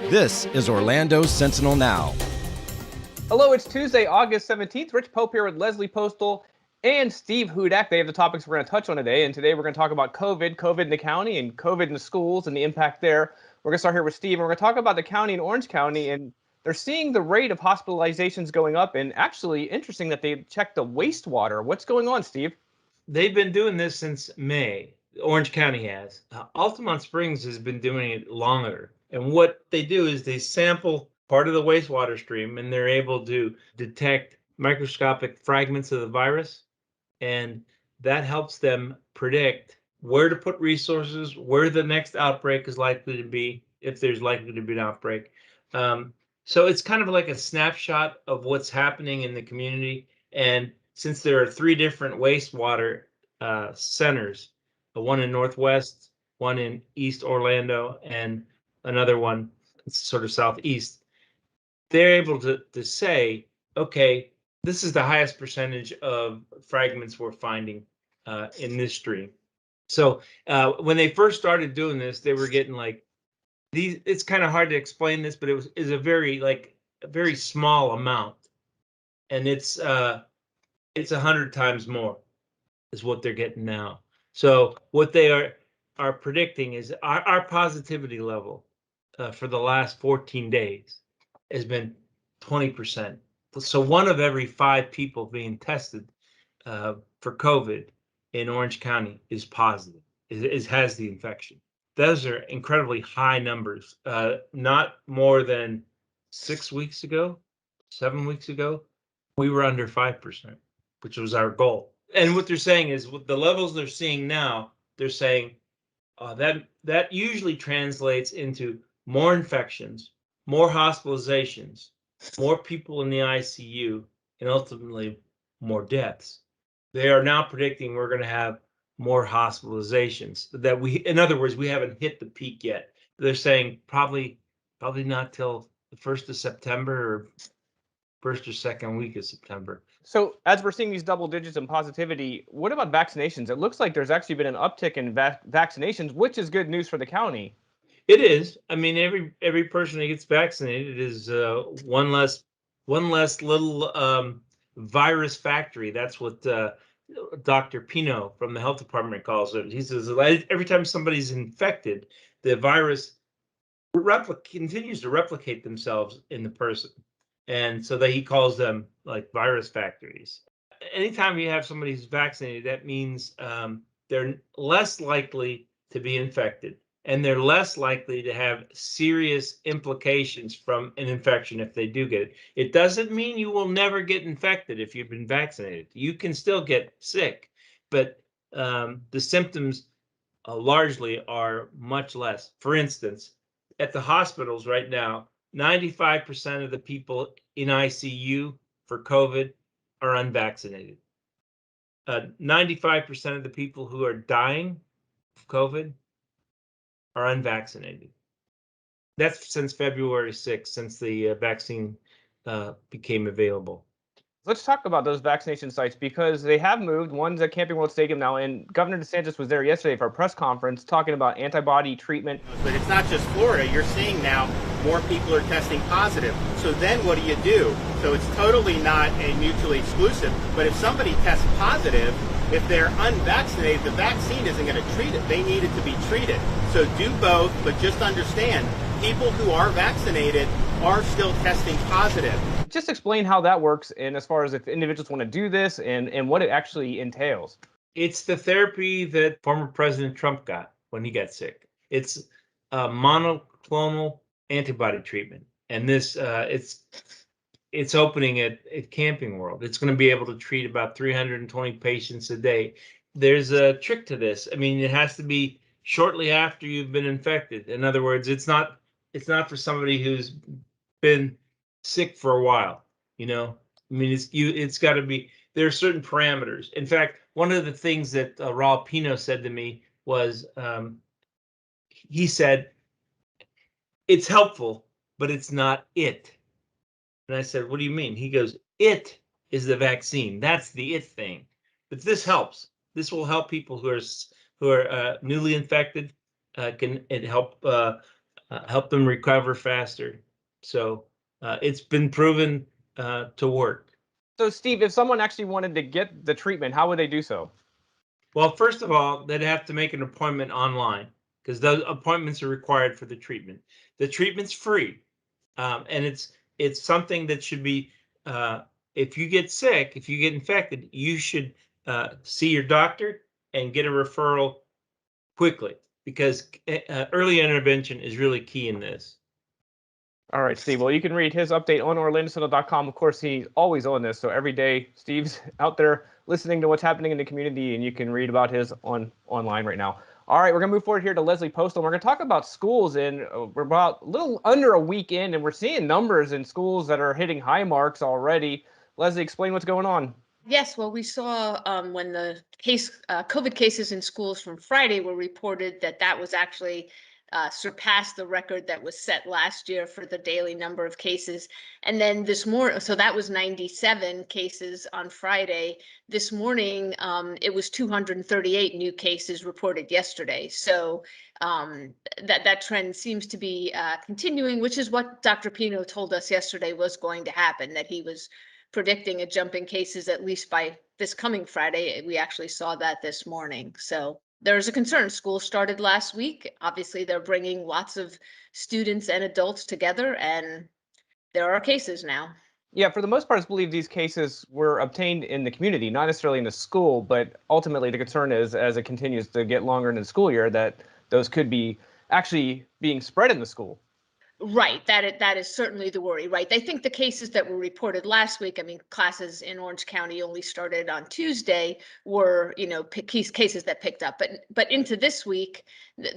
This is Orlando Sentinel Now. Hello, it's Tuesday, August 17th. Rich Pope here with Leslie Postal and Steve Hudak. They have the topics we're going to touch on today. And today we're going to talk about COVID in the county and COVID in the schools and the impact there. We're going to start here with Steve. And we're going to talk about the county in Orange County. And they're seeing the rate of hospitalizations going up. And actually interesting that they checked the wastewater. What's going on, Steve? They've been doing this since May. Orange County has. Altamont Springs has been doing it longer. And what they do is they sample part of the wastewater stream and they're able to detect microscopic fragments of the virus. And that helps them predict where to put resources, where the next outbreak is likely to be, if there's likely to be an outbreak. So it's kind of like a snapshot of what's happening in the community. And since there are 3 different wastewater centers, one in Northwest, one in East Orlando, and another one sort of southeast, they're able to say, okay, this is the highest percentage of fragments we're finding in this stream. So when they first started doing this, they were getting like these. It's kind of hard to explain this, but is a very small amount, and it's 100 times more is what they're getting now. So what they are predicting is our positivity level for the last 14 days has been 20%. So 1 of every 5 people being tested for COVID in Orange County is positive, has the infection. Those are incredibly high numbers. Not more than 7 weeks ago, we were under 5%, which was our goal. And what they're saying is with the levels they're seeing now, they're saying that usually translates into more infections, more hospitalizations, more people in the ICU, and ultimately more deaths. They are now predicting we're going to have more hospitalizations. In other words, we haven't hit the peak yet. They're saying probably not till the 1st of September or first or second week of September. So as we're seeing these double digits in positivity, what about vaccinations? It looks like there's actually been an uptick in vaccinations, which is good news for the county. It is. I mean, every person that gets vaccinated is one less little virus factory. That's what Dr. Pino from the health department calls it. He says every time somebody's infected, the virus continues to replicate themselves in the person. And so that he calls them like virus factories. Anytime you have somebody who's vaccinated, that means they're less likely to be infected, and they're less likely to have serious implications from an infection if they do get it. It doesn't mean you will never get infected if you've been vaccinated. You can still get sick, but the symptoms largely are much less. For instance, at the hospitals right now, 95% of the people in ICU for COVID are unvaccinated. 95% of the people who are dying of COVID are unvaccinated. That's since February 6th, since the vaccine became available. Let's talk about those vaccination sites because they have moved. One's at Camping World Stadium now, and Governor DeSantis was there yesterday for a press conference talking about antibody treatment. But it's not just Florida. You're seeing now more people are testing positive. So then what do? So it's totally not a mutually exclusive. But if somebody tests positive, if they're unvaccinated, the vaccine isn't going to treat it. They need it to be treated. So do both, but just understand, people who are vaccinated are still testing positive. Just explain how that works, and as far as if individuals want to do this and what it actually entails. It's the therapy that former President Trump got when he got sick. It's a monoclonal antibody treatment, and this it's opening at Camping World. It's going to be able to treat about 320 patients a day. There's a trick to this. I mean, it has to be shortly after you've been infected. In other words, it's not for somebody who's been sick for a while, I mean, it's got to be, there are certain parameters. In fact, one of the things that Raul Pino said to me was, he said, it's helpful, but it's not it. And I said, what do you mean? He goes, it is the vaccine. That's the it thing. But this helps. This will help people who are newly infected. Can it help help them recover faster. So it's been proven to work. So, Steve, if someone actually wanted to get the treatment, how would they do so? Well, first of all, they'd have to make an appointment online because those appointments are required for the treatment. The treatment's free, and it's something that should be. If you get sick, if you get infected, you should see your doctor and get a referral quickly because early intervention is really key in this. All right, Steve. Well, you can read his update on OrlandoSentinel.com. Of course, he's always on this, so every day Steve's out there listening to what's happening in the community, and you can read about his online right now. All right, we're going to move forward here to Leslie Postal. We're going to talk about schools, and we're about a little under a week in, and we're seeing numbers in schools that are hitting high marks already. Leslie, explain what's going on. Yes, well, we saw when the COVID cases in schools from Friday were reported that was actually surpassed the record that was set last year for the daily number of cases. And then this morning, so that was 97 cases on Friday. This morning, it was 238 new cases reported yesterday. So that trend seems to be continuing, which is what Dr. Pino told us yesterday was going to happen, that he was predicting a jump in cases at least by this coming Friday. We actually saw that this morning. So there's a concern. School started last week. Obviously, they're bringing lots of students and adults together, and there are cases now. Yeah, for the most part, I believe these cases were obtained in the community, not necessarily in the school, but ultimately the concern is as it continues to get longer into the school year that those could be actually being spread in the school. Right, that is certainly the worry, right? I think the cases that were reported last week, I mean, classes in Orange County only started on Tuesday, were, cases that picked up. But into this week,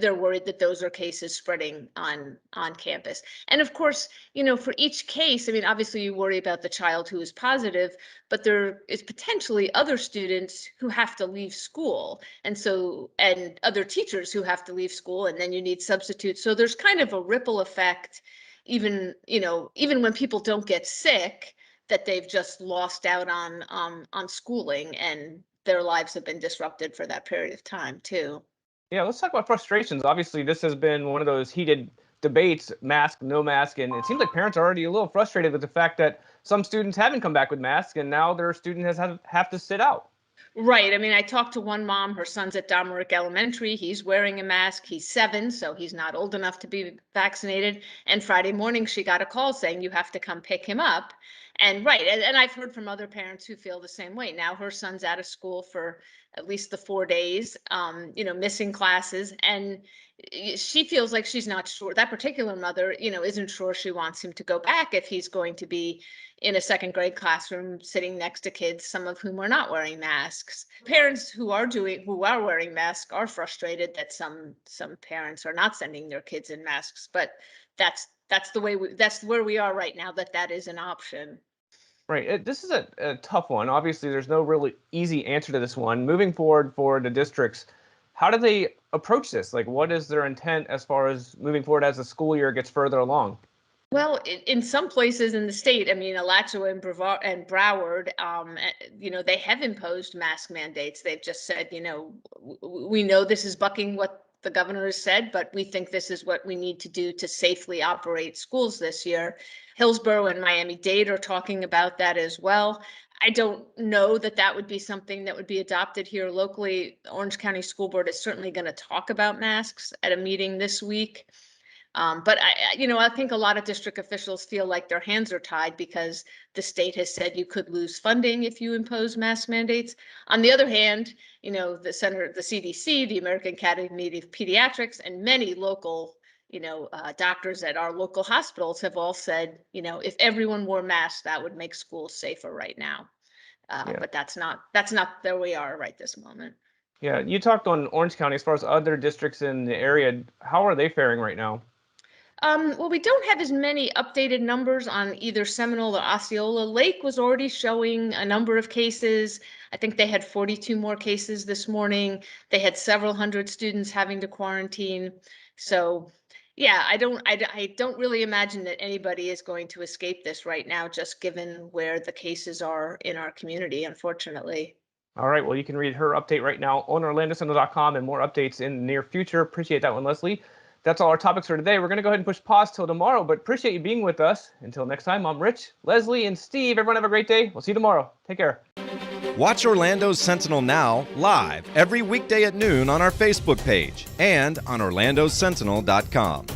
they're worried that those are cases spreading on campus. And of course, for each case, I mean, obviously you worry about the child who is positive, but there is potentially other students who have to leave school. And other teachers who have to leave school, and then you need substitutes. So there's kind of a ripple effect, even when people don't get sick, that they've just lost out on schooling, and their lives have been disrupted for that period of time too. Yeah, let's talk about frustrations. Obviously, this has been one of those heated debates, mask, no mask, and it seems like parents are already a little frustrated with the fact that some students haven't come back with masks, and now their student have to sit out. Right. I mean, I talked to one mom, her son's at Domerick Elementary. He's wearing a mask. He's 7, so he's not old enough to be vaccinated. And Friday morning, she got a call saying you have to come pick him up. And right. And I've heard from other parents who feel the same way. Now her son's out of school for at least the 4 days, missing classes. And she feels like she's not sure. That particular mother, isn't sure she wants him to go back if he's going to be in a 2nd grade classroom sitting next to kids, some of whom are not wearing masks. Parents who are wearing masks are frustrated that some parents are not sending their kids in masks, but that's where we are right now, that is an option. Right. This is a tough one. Obviously, there's no really easy answer to this one. Moving forward for the districts, how do they approach this? Like, what is their intent as far as moving forward as the school year gets further along? Well, in some places in the state, I mean, Alachua and Broward, they have imposed mask mandates. They've just said, we know this is bucking what the governor has said, but we think this is what we need to do to safely operate schools this year. Hillsborough and Miami-Dade are talking about that as well. I don't know that would be something that would be adopted here locally. The Orange County School Board is certainly going to talk about masks at a meeting this week. But I think a lot of district officials feel like their hands are tied because the state has said you could lose funding if you impose mask mandates. On the other hand, the CDC, the American Academy of Pediatrics, and many local, doctors at our local hospitals have all said, if everyone wore masks, that would make schools safer right now. But that's not where we are right this moment. Yeah, you talked on Orange County as far as other districts in the area. How are they faring right now? Well, we don't have as many updated numbers on either Seminole or Osceola. Lake was already showing a number of cases. I think they had 42 more cases this morning. They had several hundred students having to quarantine. So, yeah, I don't really imagine that anybody is going to escape this right now, just given where the cases are in our community, unfortunately. All right, well, you can read her update right now on OrlandoSentinel.com and more updates in the near future. Appreciate that one, Leslie. That's all our topics for today. We're going to go ahead and push pause till tomorrow, but appreciate you being with us. Until next time, I'm Rich, Leslie, and Steve. Everyone have a great day. We'll see you tomorrow. Take care. Watch Orlando Sentinel Now live every weekday at noon on our Facebook page and on orlandosentinel.com.